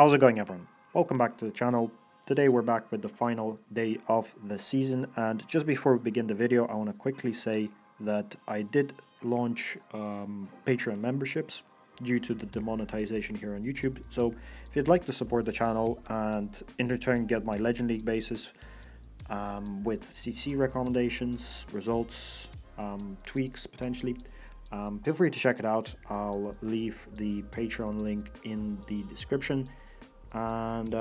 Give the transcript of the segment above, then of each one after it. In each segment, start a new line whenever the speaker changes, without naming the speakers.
How's it going, everyone? Welcome back to the channel. Today we're back with the final day of the season, and just before we begin the video I want to quickly say that I did launch Patreon memberships due to the demonetization here on YouTube. So if you'd like to support the channel and in return get my Legend League bases with CC recommendations, results, tweaks potentially, feel free to check it out. I'll leave the Patreon link in the description. And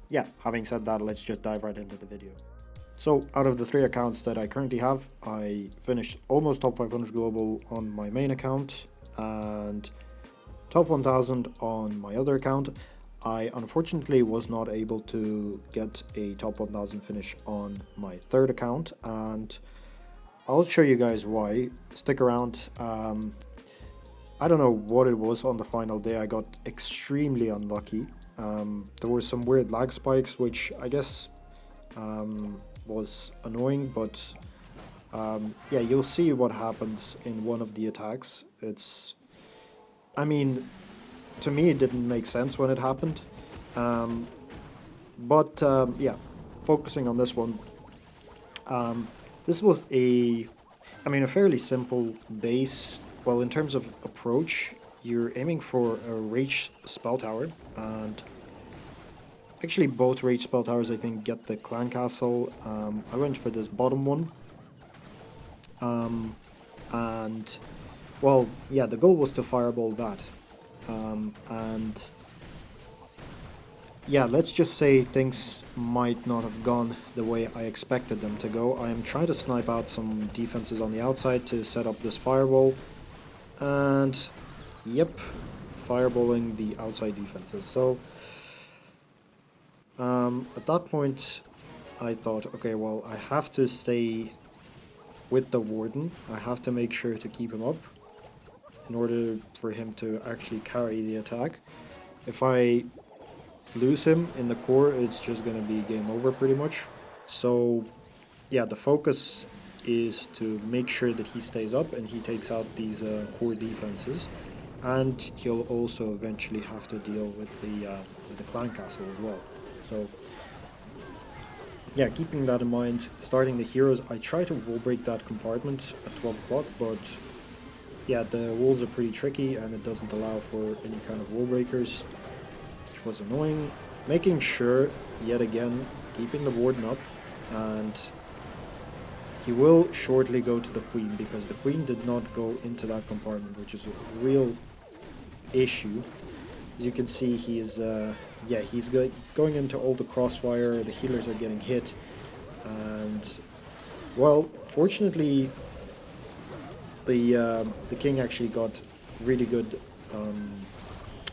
yeah, having said that, let's just dive right into the video. So out of the 3 accounts that I currently have, I finished almost top 500 global on my main account and top 1000 on my other account. I unfortunately was not able to get a top 1000 finish on my third account, and I'll show you guys why. Stick around. I don't know what it was on the final day. I got extremely unlucky. There were some weird lag spikes, which I guess was annoying, but yeah, you'll see what happens in one of the attacks. I mean, to me it didn't make sense when it happened, but yeah, focusing on this one, this was a fairly simple base. Well, in terms of approach, you're aiming for a rage spell tower, and actually both rage spell towers I think get the clan castle. I went for this bottom one, and well, yeah, the goal was to fireball that, and yeah, let's just say things might not have gone the way I expected them to go. I am trying to snipe out some defenses on the outside to set up this firewall, and yep, fireballing the outside defenses. So at that point I thought, okay, well, I have to stay with the warden. I have to make sure to keep him up in order for him to actually carry the attack. If I lose him in the core, it's just going to be game over pretty much. So yeah, the focus is to make sure that he stays up and he takes out these core defenses, and he'll also eventually have to deal with the clan castle as well. So yeah, keeping that in mind, starting the heroes, I try to wall break that compartment at 12 o'clock, but yeah, the walls are pretty tricky and it doesn't allow for any kind of wall breakers, which was annoying. Making sure, yet again, keeping the warden up, and he will shortly go to the queen, because the queen did not go into that compartment, which is a real issue. As you can see, he's going into all the crossfire, the healers are getting hit, and well, fortunately the king actually got really good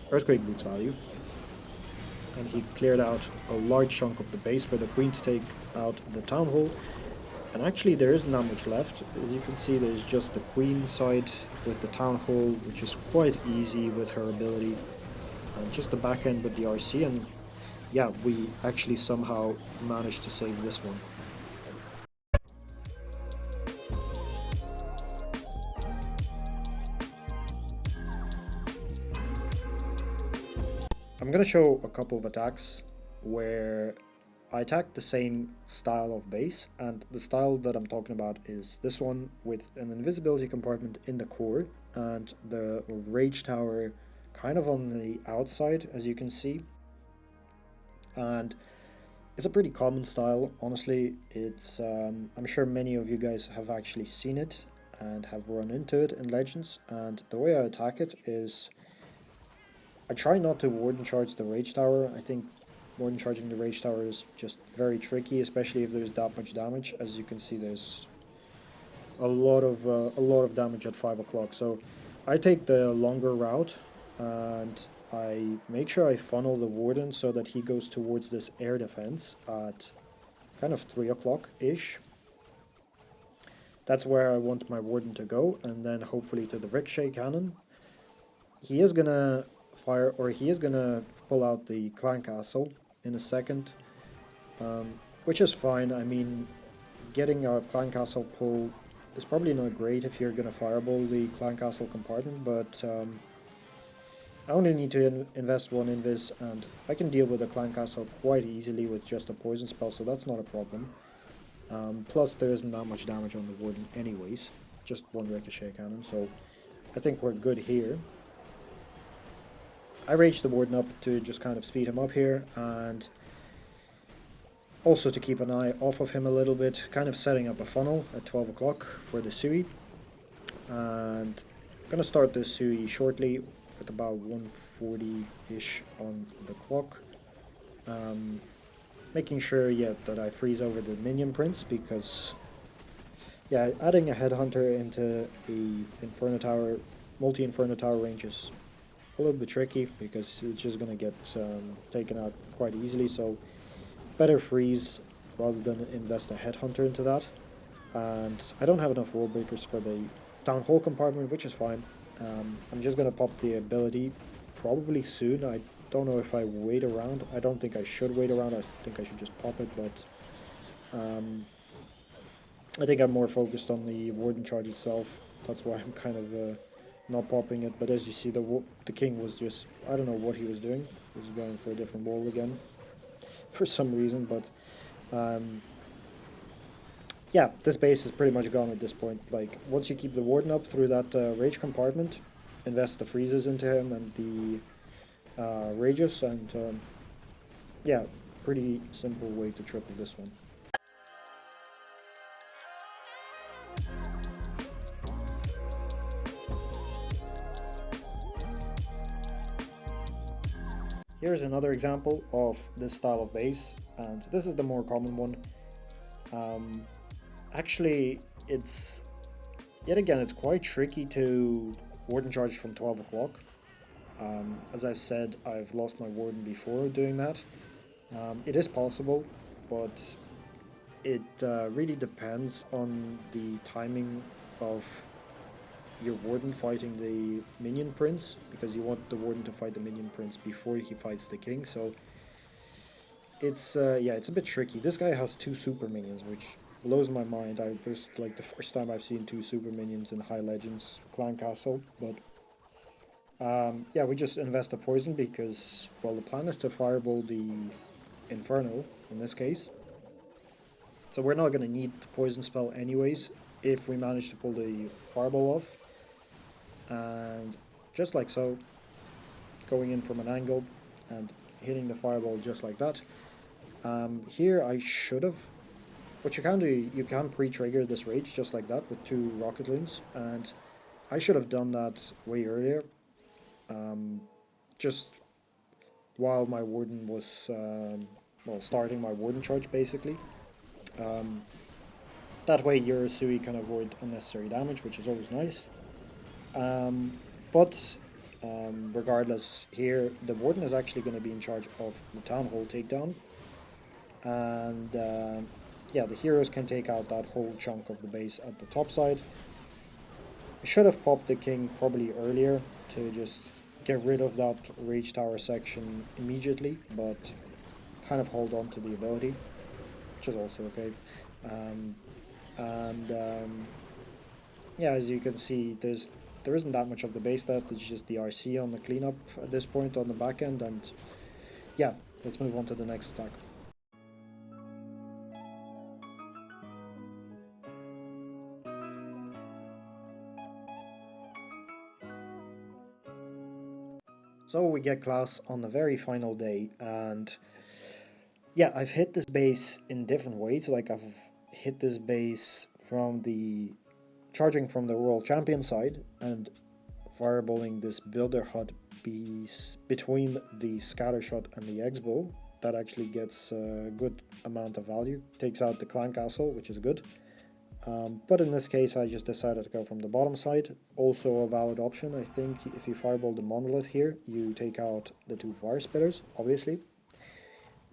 earthquake boots value, and he cleared out a large chunk of the base for the queen to take out the town hall. And actually there isn't that much left. As you can see, there's just the queen side with the town hall, which is quite easy with her ability, and just the back end with the RC, and yeah, we actually somehow managed to save this one. I'm gonna show a couple of attacks where I attacked the same style of base, and the style that I'm talking about is this one with an invisibility compartment in the core and the rage tower kind of on the outside, as you can see. And it's a pretty common style, honestly. It's I'm sure many of you guys have actually seen it and have run into it in Legends, and the way I attack it is I try not to warden charge the rage tower. I think warden charging the rage tower is just very tricky, especially if there's that much damage. As you can see, there's a lot of damage at 5 o'clock. So I take the longer route, and I make sure I funnel the warden so that he goes towards this air defense at kind of 3 o'clock-ish. That's where I want my warden to go, and then hopefully to the ricochet cannon. He is gonna fire, or he is gonna pull out the clan castle in a second, which is fine. I mean, getting a clan castle pull is probably not great if you're gonna fireball the clan castle compartment, but I only need to invest one Invis, and I can deal with the clan castle quite easily with just a poison spell, so that's not a problem. Plus, there isn't that much damage on the warden anyways, just one ricochet cannon, so I think we're good here. I raged the warden up to just kind of speed him up here, and also to keep an eye off of him a little bit, kind of setting up a funnel at 12 o'clock for the Sui. And I'm going to start this Sui shortly with about 140-ish on the clock. Making sure, yeah, that I freeze over the minion prince, because, yeah, adding a headhunter into the Inferno Tower, multi-Inferno Tower range is a little bit tricky, because it's just going to get taken out quite easily, so better freeze rather than invest a headhunter into that. And I don't have enough wall breakers for the town hall compartment, which is fine. I'm just gonna pop the ability probably soon. I don't know if I wait around. I don't think I should wait around. I think I should just pop it, but I think I'm more focused on the warden charge itself. That's why I'm kind of not popping it. But as you see, the king was just, I don't know what he was doing. He was going for a different wall again for some reason, but yeah, this base is pretty much gone at this point. Like, once you keep the warden up through that rage compartment, invest the freezes into him and the rages, and yeah, pretty simple way to triple this one. Here's another example of this style of base, and this is the more common one. Um, Actually, it's, yet again, it's quite tricky to warden charge from 12 o'clock. As I've said, I've lost my warden before doing that. It is possible, but it really depends on the timing of your warden fighting the minion prince, because you want the warden to fight the minion prince before he fights the king. So it's yeah, it's a bit tricky. This guy has two super minions, which blows my mind. This is like the first time I've seen two super minions in High Legends Clan Castle, but yeah, we just invest a poison because, well, the plan is to fireball the Inferno in this case. So we're not going to need the poison spell anyways if we manage to pull the fireball off. And just like so, going in from an angle and hitting the fireball just like that. Here I should have, what you can do, you can pre-trigger this rage just like that with two Rocketloons, and I should have done that way earlier, just while my warden was, well, starting my warden charge basically. That way your Sui can avoid unnecessary damage, which is always nice. But regardless, here the warden is actually going to be in charge of the town hall takedown, and yeah, the heroes can take out that whole chunk of the base at the top side. I should have popped the king probably earlier to just get rid of that rage tower section immediately, but kind of hold on to the ability, which is also okay. Um, and yeah, as you can see, there isn't that much of the base left. It's just the RC on the cleanup at this point on the back end, and yeah, let's move on to the next attack. So we get Klaus on the very final day, and yeah, I've hit this base in different ways. Like, I've hit this base from the charging from the World Champion side and fireballing this builder hut piece between the scatter shot and the X-bow. That actually gets a good amount of value, takes out the clan castle, which is good. But in this case, I just decided to go from the bottom side. Also a valid option, I think. If you fireball the monolith here, you take out the two fire spitters, obviously.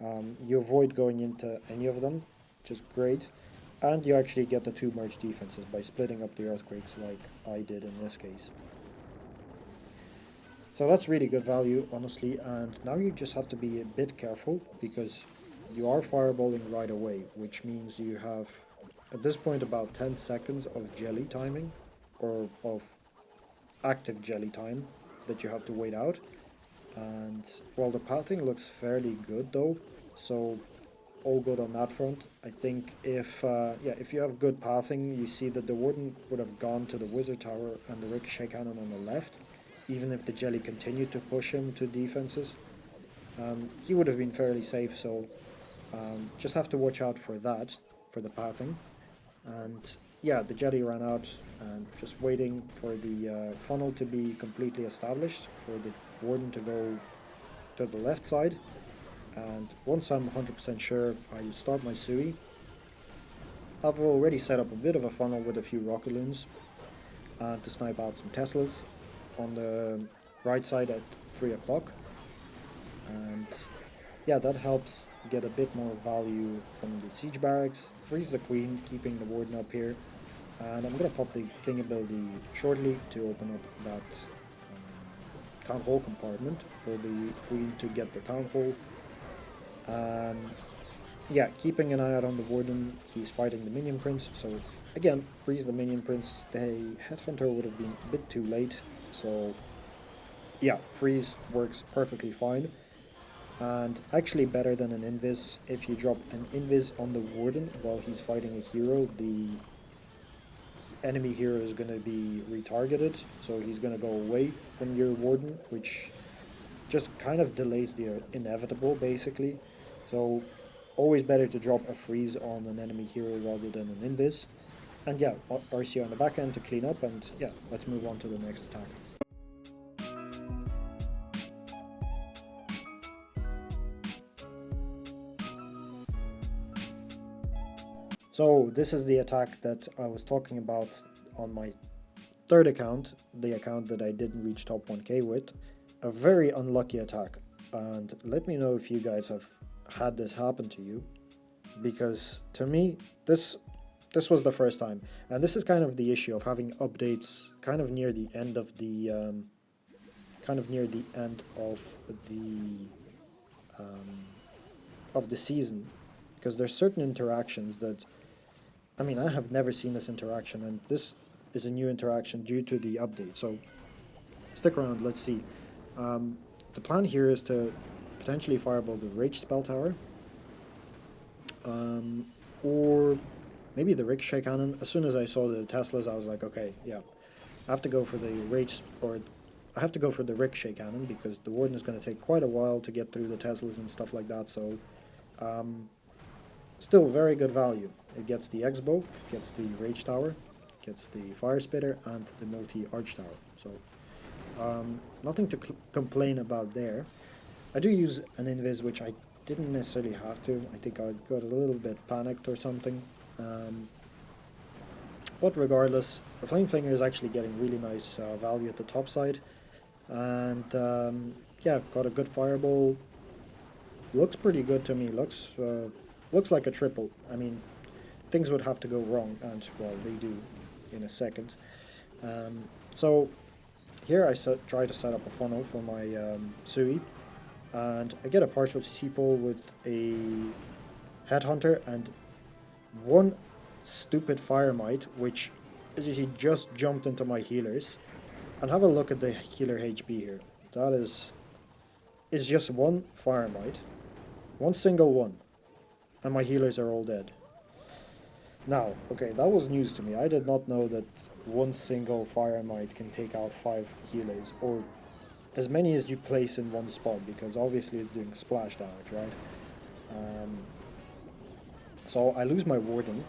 You avoid going into any of them, which is great. And you actually get the two merge defenses by splitting up the earthquakes like I did in this case. So that's really good value, honestly, and now you just have to be a bit careful because you are fireballing right away, which means you have, at this point, about 10 seconds of jelly timing, or of active jelly time that you have to wait out. And well, the pathing looks fairly good though, so all good on that front. I think if you have good pathing, you see that the warden would have gone to the wizard tower and the ricochet cannon on the left, even if the jelly continued to push him to defenses. He would have been fairly safe, so just have to watch out for that, for the pathing. And yeah, the jelly ran out, and just waiting for the funnel to be completely established for the warden to go to the left side. And once I'm 100% sure, I start my Sui. I've already set up a bit of a funnel with a few Rocketloons to snipe out some Teslas on the right side at 3 o'clock. And yeah, that helps get a bit more value from the siege barracks, freeze the queen, keeping the warden up here. And I'm going to pop the king ability shortly to open up that town hall compartment for the queen to get the town hall. Yeah, keeping an eye out on the warden. He's fighting the minion prince, so again, freeze the minion prince. The headhunter would have been a bit too late, so yeah, freeze works perfectly fine. And actually better than an invis. If you drop an invis on the warden while he's fighting a hero, the enemy hero is going to be retargeted, so he's going to go away from your warden, which just kind of delays the inevitable, basically. So always better to drop a freeze on an enemy hero rather than an invis. And yeah, RC on the back end to clean up, and yeah, let's move on to the next attack. So this is the attack that I was talking about on my third account, the account that I didn't reach top 1k with. A very unlucky attack, and let me know if you guys have had this happen to you, because to me this was the first time, and this is kind of the issue of having updates kind of near the end of the season, because there's certain interactions that, I mean, I have never seen this interaction, and this is a new interaction due to the update. So stick around, let's see. The plan here is to potentially fireball the Rage Spell Tower, or maybe the Ricochet Cannon. As soon as I saw the Teslas, I was like, okay, yeah, I have to go for the I have to go for the Ricochet Cannon, because the Warden is going to take quite a while to get through the Teslas and stuff like that, so still very good value. It gets the X-Bow, gets the Rage Tower, gets the Fire Spitter, and the multi-Arch Tower, so nothing to complain about there. I do use an Invis, which I didn't necessarily have to. I think I got a little bit panicked or something. But regardless, the Flame Flinger is actually getting really nice value at the top side. And yeah, got a good Fireball. Looks pretty good to me. Looks like a triple. I mean, things would have to go wrong, and well, they do in a second. So here I try to set up a funnel for my Sui, and I get a partial CC pull with a Headhunter and one stupid Firemite, which as you see just jumped into my healers. And have a look at the healer HP here. That is just one Firemite, one single one, and my healers are all dead. Now, okay, that was news to me. I did not know that one single Firemite can take out 5 healers, or as many as you place in one spot, because obviously it's doing splash damage, right? So I lose my Warden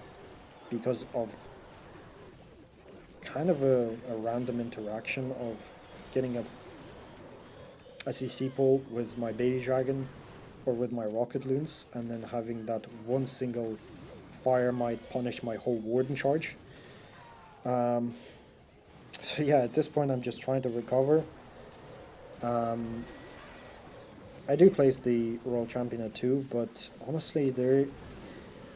because of kind of a random interaction of getting a CC pull with my baby dragon or with my Rocketloons, and then having that one single Firemite punish my whole Warden charge. So yeah, at this point I'm just trying to recover. I do place the Royal Champion at 2, but honestly there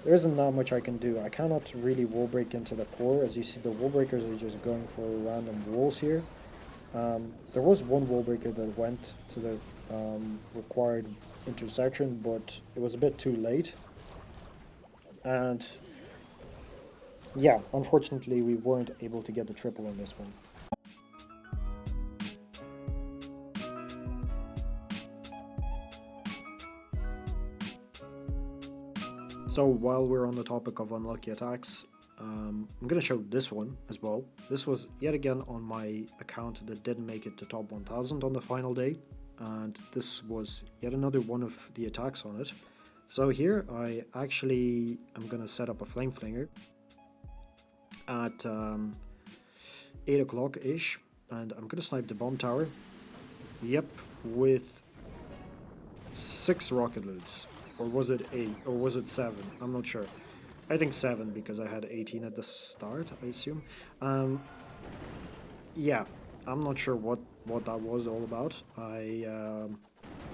isn't that much I can do. I cannot really wall break into the core. As you see, the wall breakers are just going for random walls here. There was one wall breaker that went to the required intersection, but it was a bit too late. And yeah, unfortunately we weren't able to get the triple on this one. So while we're on the topic of unlucky attacks, I'm going to show this one as well. This was yet again on my account that didn't make it to top 1000 on the final day, and this was yet another one of the attacks on it. So here I actually am going to set up a flame flinger at 8 o'clock ish, and I'm going to snipe the bomb tower. Yep, with 6 Rocketloons. Or was it 8? Or was it 7? I'm not sure. I think 7 because I had 18 at the start, I assume. Yeah, I'm not sure what that was all about. I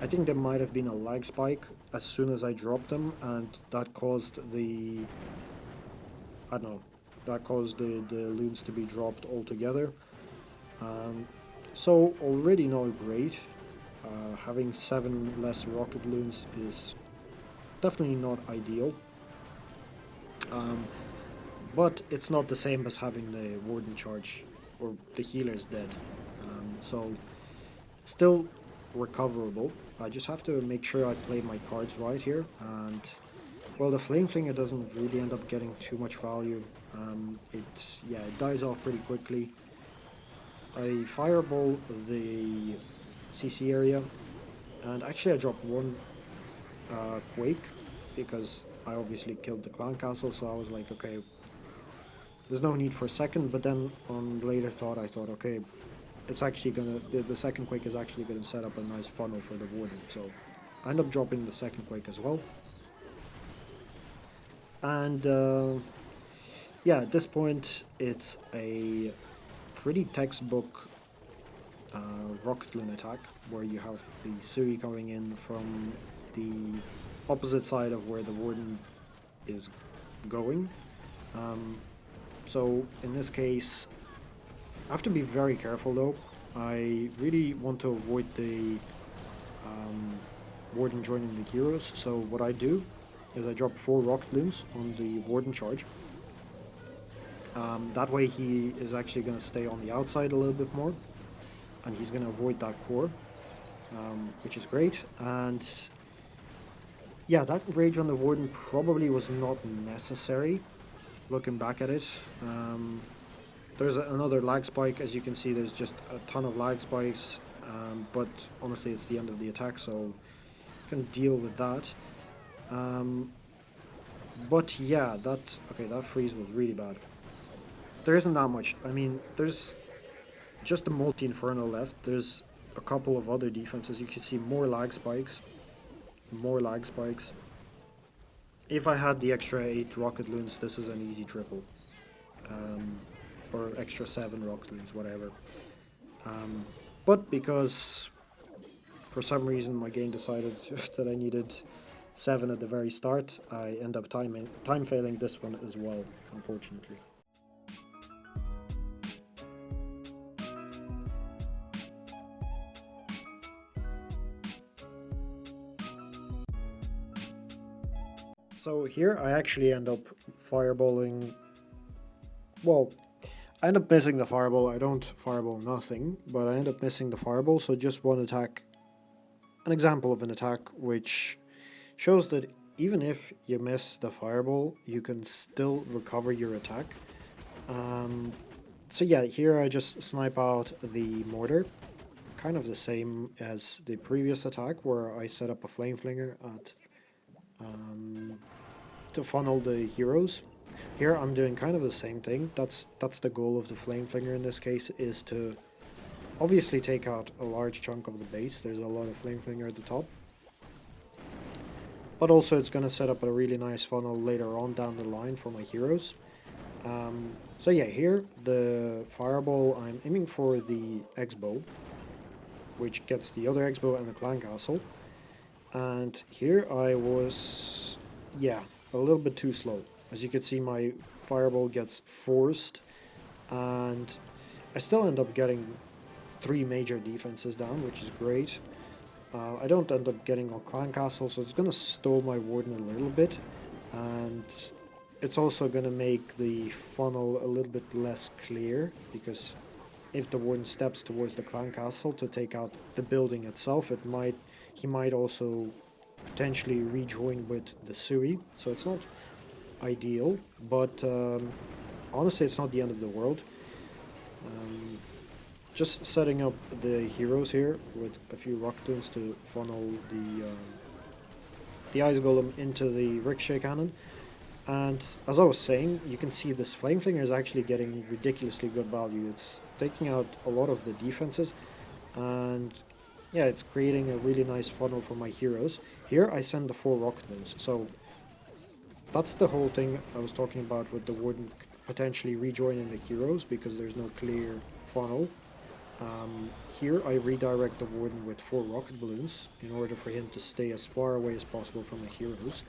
think there might have been a lag spike as soon as I dropped them, and that caused the... I don't know. That caused the loons to be dropped altogether. So already not great. Having 7 less Rocketloons is definitely not ideal. But it's not the same as having the Warden charge or the healers dead. So still recoverable. I just have to make sure I play my cards right here. And well, the Flame Flinger doesn't really end up getting too much value. It dies off pretty quickly. I fireball the CC area, and actually I dropped one Quake because I obviously killed the clan castle, so I was like, okay, there's no need for a second. But then on later thought, I thought, okay, it's actually gonna, the second Quake is actually gonna set up a nice funnel for the Warden, so I end up dropping the second Quake as well. And yeah, at this point it's a pretty textbook Rocketloon attack, where you have the Sui coming in from the opposite side of where the Warden is going. So in this case, I have to be very careful though. I really want to avoid the Warden joining the heroes, so what I do is I drop 4 Rocketloons on the Warden charge. That way he is actually going to stay on the outside a little bit more, and he's going to avoid that core, which is great. And yeah, that rage on the Warden probably was not necessary, looking back at it. There's another lag spike, as you can see. There's just a ton of lag spikes, but honestly it's the end of the attack, so you can deal with that. But yeah, that freeze was really bad. There isn't that much. I mean, there's just the multi-inferno left. There's a couple of other defenses. You can see more lag spikes. More lag spikes. If I had the extra 8 Rocketloons, this is an easy triple. Or extra 7 Rocketloons, whatever. But because for some reason my game decided that I needed 7 at the very start, I end up time failing this one as well, unfortunately. So here I actually end up fireballing, well, I end up missing the fireball. I don't fireball nothing, but I end up missing the fireball, so just one attack, an example of an attack which shows that even if you miss the fireball, you can still recover your attack. So yeah, here I just snipe out the mortar, kind of the same as the previous attack where I set up a flame flinger at to funnel the heroes. Here I'm doing kind of the same thing. That's the goal of the flame flinger in this case, is to obviously take out a large chunk of the base. There's a lot of flame flinger at the top, but also it's going to set up a really nice funnel later on down the line for my heroes. So yeah, here the fireball, I'm aiming for the X-bow, which gets the other X-bow and the clan castle. And here I was, yeah, a little bit too slow. As you can see, my fireball gets forced, and I still end up getting 3 major defenses down, which is great. I don't end up getting a clan castle, so it's going to stall my Warden a little bit, and it's also going to make the funnel a little bit less clear, because if the Warden steps towards the clan castle to take out the building itself, he might also potentially rejoin with the Sui, so it's not ideal, but honestly it's not the end of the world. Just setting up the heroes here with a few Rocketloons to funnel the Ice Golem into the Ricochet Cannon. And as I was saying, you can see this Flame Flinger is actually getting ridiculously good value. It's taking out a lot of the defenses, and yeah, it's creating a really nice funnel for my heroes. Here I send the 4 Rocketloons, so that's the whole thing I was talking about with the Warden potentially rejoining the heroes because there's no clear funnel. Here I redirect the Warden with 4 Rocket Balloons in order for him to stay as far away as possible from the heroes.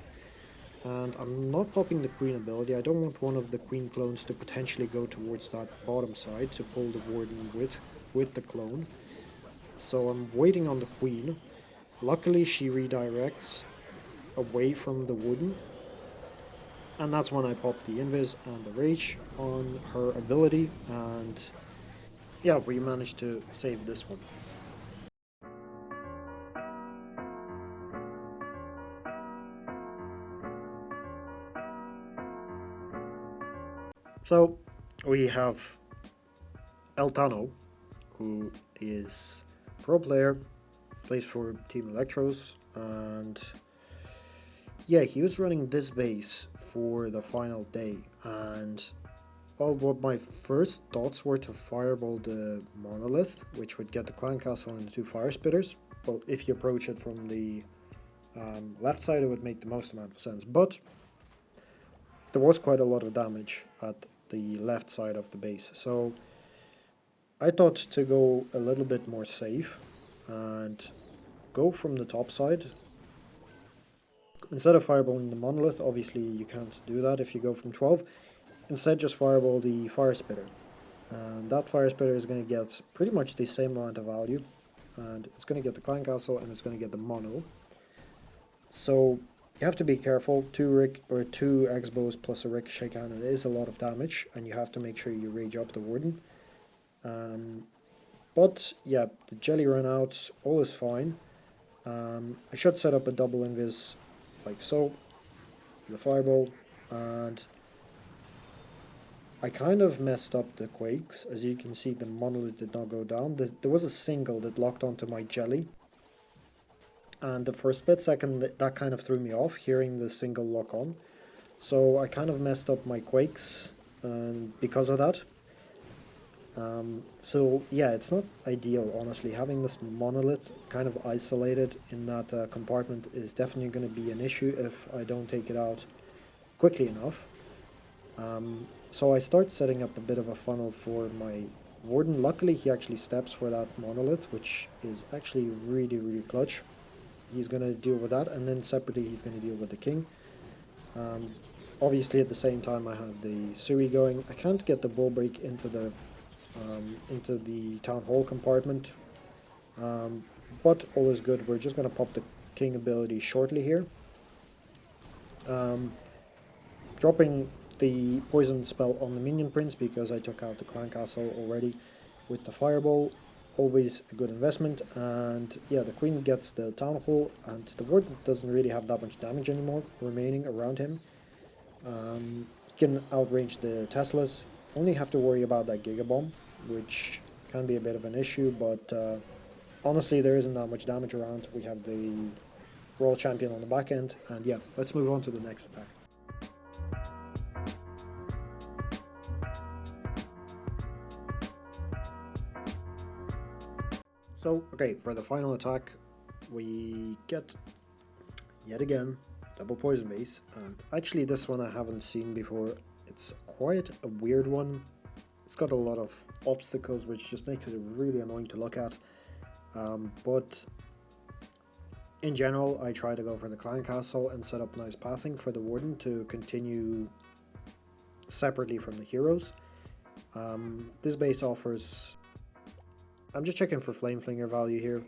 And I'm not popping the Queen ability. I don't want one of the Queen clones to potentially go towards that bottom side to pull the Warden with the clone. So I'm waiting on the Queen. Luckily she redirects away from the Warden. And that's when I pop the Invis and the Rage on her ability. And yeah, we managed to save this one. So we have Eltano, who is pro player, plays for Team Electros, and yeah, he was running this base for the final day, and well, what my first thoughts were to fireball the Monolith, which would get the Clan Castle and the 2 Fire Spitters. Well, if you approach it from the left side, it would make the most amount of sense, but there was quite a lot of damage at the left side of the base, so I thought to go a little bit more safe and go from the top side. Instead of fireballing the Monolith, obviously you can't do that if you go from 12, instead just fireball the Fire Spitter. And that Fire Spitter is going to get pretty much the same amount of value, and it's going to get the Clan Castle and it's going to get the Mono. So you have to be careful. 2 X-Bows plus a Ricochet Cannon is a lot of damage, and you have to make sure you rage up the Warden. But yeah, the jelly ran out, all is fine. I should set up a double Invis like so, the fireball, and I kind of messed up the Quakes. As you can see, the Monolith did not go down. There was a single that locked onto my jelly, and for a split second that kind of threw me off, hearing the single lock on. So I kind of messed up my Quakes because of that. So yeah, it's not ideal, honestly. Having this Monolith kind of isolated in that compartment is definitely going to be an issue if I don't take it out quickly enough. So I start setting up a bit of a funnel for my Warden. Luckily he actually steps for that Monolith, which is actually really, really clutch. He's going to deal with that, and then separately he's going to deal with the King. Obviously at the same time I have the Sui going. I can't get the Bull Break into the Town Hall compartment, but all is good. We're just going to pop the King ability shortly here. Dropping the poison spell on the Minion Prince because I took out the Clan Castle already with the Fireball. Always a good investment. And yeah, the Queen gets the Town Hall, and the Warden doesn't really have that much damage anymore remaining around him. He can outrange the Teslas. Only have to worry about that Giga Bomb, which can be a bit of an issue, but honestly there isn't that much damage around. We have the World Champion on the back end, and yeah, let's move on to the next attack. So, okay, for the final attack, we get, yet again, double poison base, and actually this one I haven't seen before. It's quite a weird one. It's got a lot of obstacles, which just makes it really annoying to look at. But in general, I try to go for the Clan Castle and set up nice pathing for the Warden to continue separately from the heroes. This base offers... I'm just checking for Flame Flinger value here.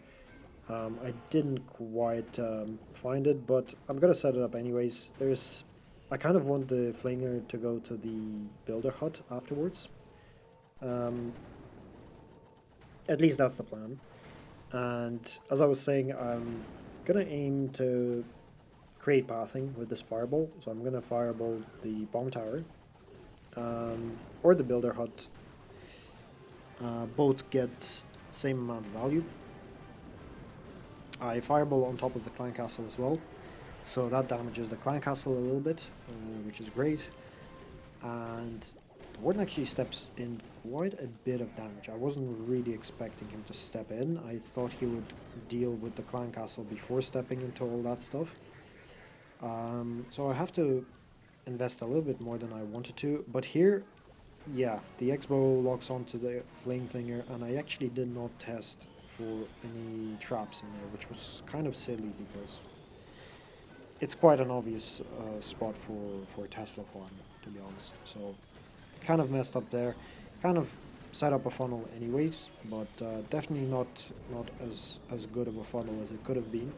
I didn't quite find it, but I'm gonna set it up anyways. I kind of want the Flinger to go to the Builder Hut afterwards. At least that's the plan. And as I was saying, I'm gonna aim to create pathing with this fireball. So I'm gonna fireball the bomb tower or the builder hut. Both get same amount of value. I fireball on top of the clan castle as well, so that damages the clan castle a little bit, which is great. And the warden actually steps in quite a bit of damage. I wasn't really expecting him to step in. I thought he would deal with the clan castle before stepping into all that stuff. So I have to invest a little bit more than I wanted to, but here, yeah, the X-bow locks onto the flame thinger, and I actually did not test for any traps in there, which was kind of silly because it's quite an obvious spot for a Tesla farm, to be honest. So kind of messed up there, kind of set up a funnel anyways, but definitely not as good of a funnel as it could have been.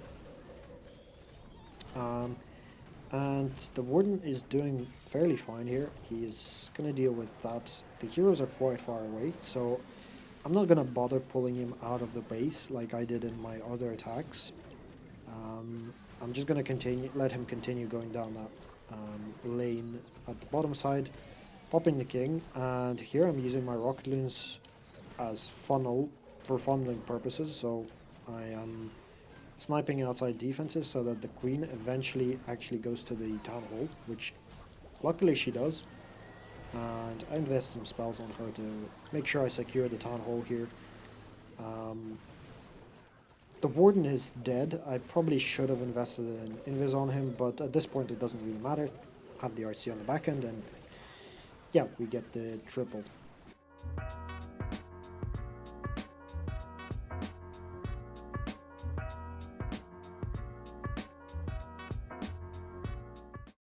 And the warden is doing fairly fine here. He is going to deal with that. The heroes are quite far away, so I'm not going to bother pulling him out of the base like I did in my other attacks. I'm just going to let him continue going down that lane at the bottom side, popping the king, and here I'm using my Rocketloons as funnel for funneling purposes, so I am sniping outside defenses so that the queen eventually actually goes to the town hall, which luckily she does. And I invest some spells on her to make sure I secure the town hall here. The warden is dead. I probably should have invested in Invis on him, but at this point it doesn't really matter. Have the RC on the back end, and yeah, we get the triple.